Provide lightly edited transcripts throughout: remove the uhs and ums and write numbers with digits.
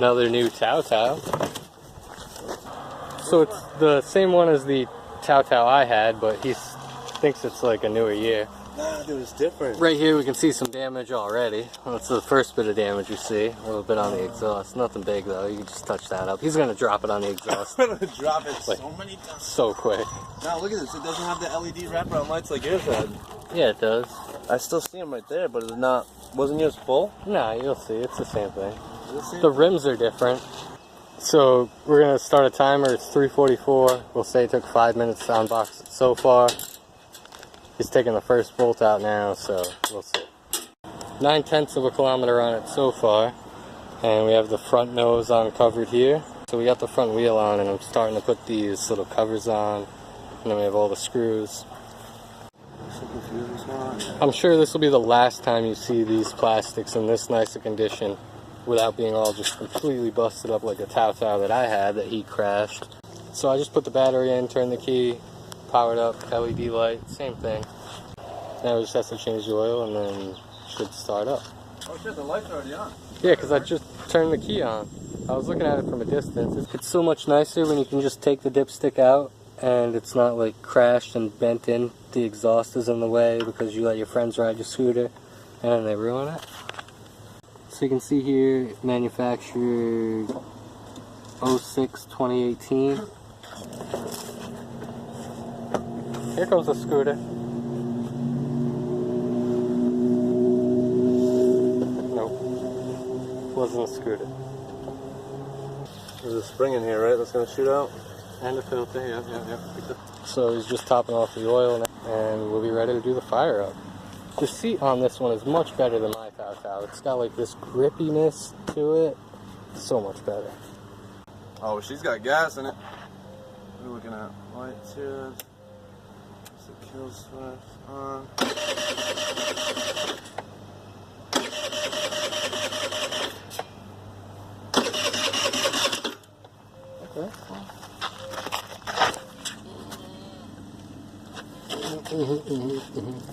Another new Tao Tao. So it's the same one as the Tao Tao I had, but he thinks it's like a newer year. Nah, it was different. Right here we can see some damage already. That's the first bit of damage you see. A little bit on the exhaust. Nothing big though, you can just touch that up. He's gonna drop it on the exhaust. I'm gonna drop it like, so many times. So quick. Now look at this, it doesn't have the LED wraparound lights like yours had. Yeah, it does. I still see them right there, but it's not, wasn't yours full? Nah, you'll see, it's the same thing. The rims are different. So we're gonna start a timer, it's 3:44. We'll say it took 5 minutes to unbox it so far. He's taking the first bolt out now, so we'll see. 9/10 of a kilometer on it so far. And we have the front nose uncovered here. So we got the front wheel on and I'm starting to put these little covers on. And then we have all the screws. I'm sure this will be the last time you see these plastics in this nice a condition without being all just completely busted up like a Tao Tao that I had that he crashed. So I just put the battery in, turned the key, powered up, LED light, same thing. Now it just has to change the oil and then it should start up. Oh shit, the light's already on. Yeah, because I just turned the key on. I was looking at it from a distance. It's so much nicer when you can just take the dipstick out and it's not like crashed and bent in. The exhaust is in the way because you let your friends ride your scooter and then they ruin it. So you can see here, manufactured 06-2018. Here comes the scooter. Nope. Wasn't a scooter. There's a spring in here, right? That's gonna shoot out? And a filter, yeah. So he's just topping off the oil now, and we'll be ready to do the fire up. The seat on this one is much better than my Tao Tao. It's got like this grippiness to it. So much better. Oh, she's got gas in it. What are we looking at? Lights here. So kill switch on. Okay.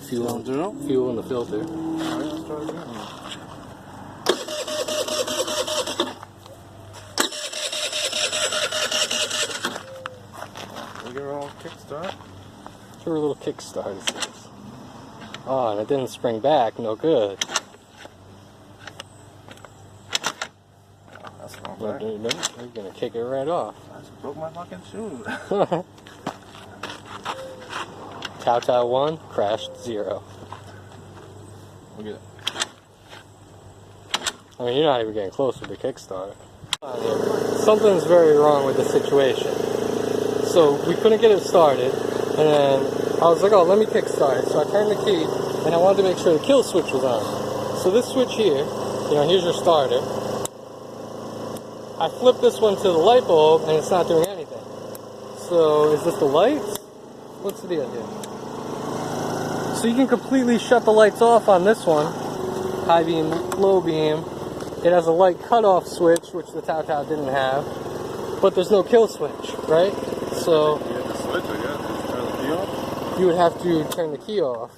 Fuel in the filter. Alright, let's try it again. We'll give her a little kickstart. Give her a little kickstart. Oh, and it didn't spring back. No good. That's wrong. No, you're gonna kick it right off. I just broke my fucking shoe. Tao Tao 1, crashed 0. Look at it. I mean, you're not even getting close with the kickstart. Something's very wrong with the situation. So we couldn't get it started, and then I was like, oh, let me kickstart it. So I turned the key, and I wanted to make sure the kill switch was on. So this switch here, here's your starter. I flipped this one to the light bulb, and it's not doing anything. So is this the lights? What's the deal here? So you can completely shut the lights off on this one, high beam, low beam. It has a light cutoff switch, which the Tao Tao didn't have, but there's no kill switch, right? So You have the switch, I guess. Turn the key off? you would have to turn the key off,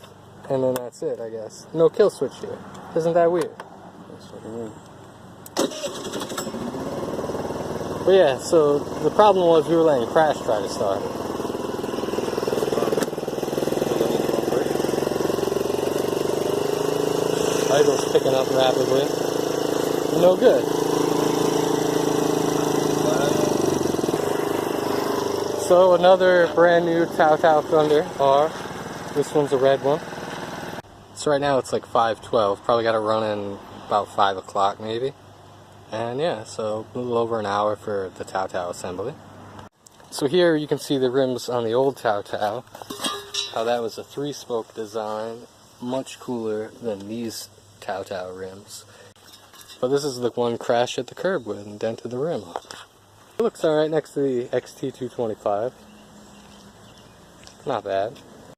and then that's it, I guess. No kill switch here. Isn't that weird? That's fucking weird. But yeah, so the problem was we were letting Crash try to start it. Idle's picking up rapidly. No good. So another brand new Tao Tao Thunder R. This one's a red one. So right now it's like 5:12. Probably got to run in about 5 o'clock maybe. And yeah, so a little over an hour for the Tao Tao assembly. So here you can see the rims on the old Tao Tao. How that was a 3-spoke design. Much cooler than these Tao Tao rims. But this is the one Crash hit the curb with and dented the rim. It looks alright next to the XT225. Not bad.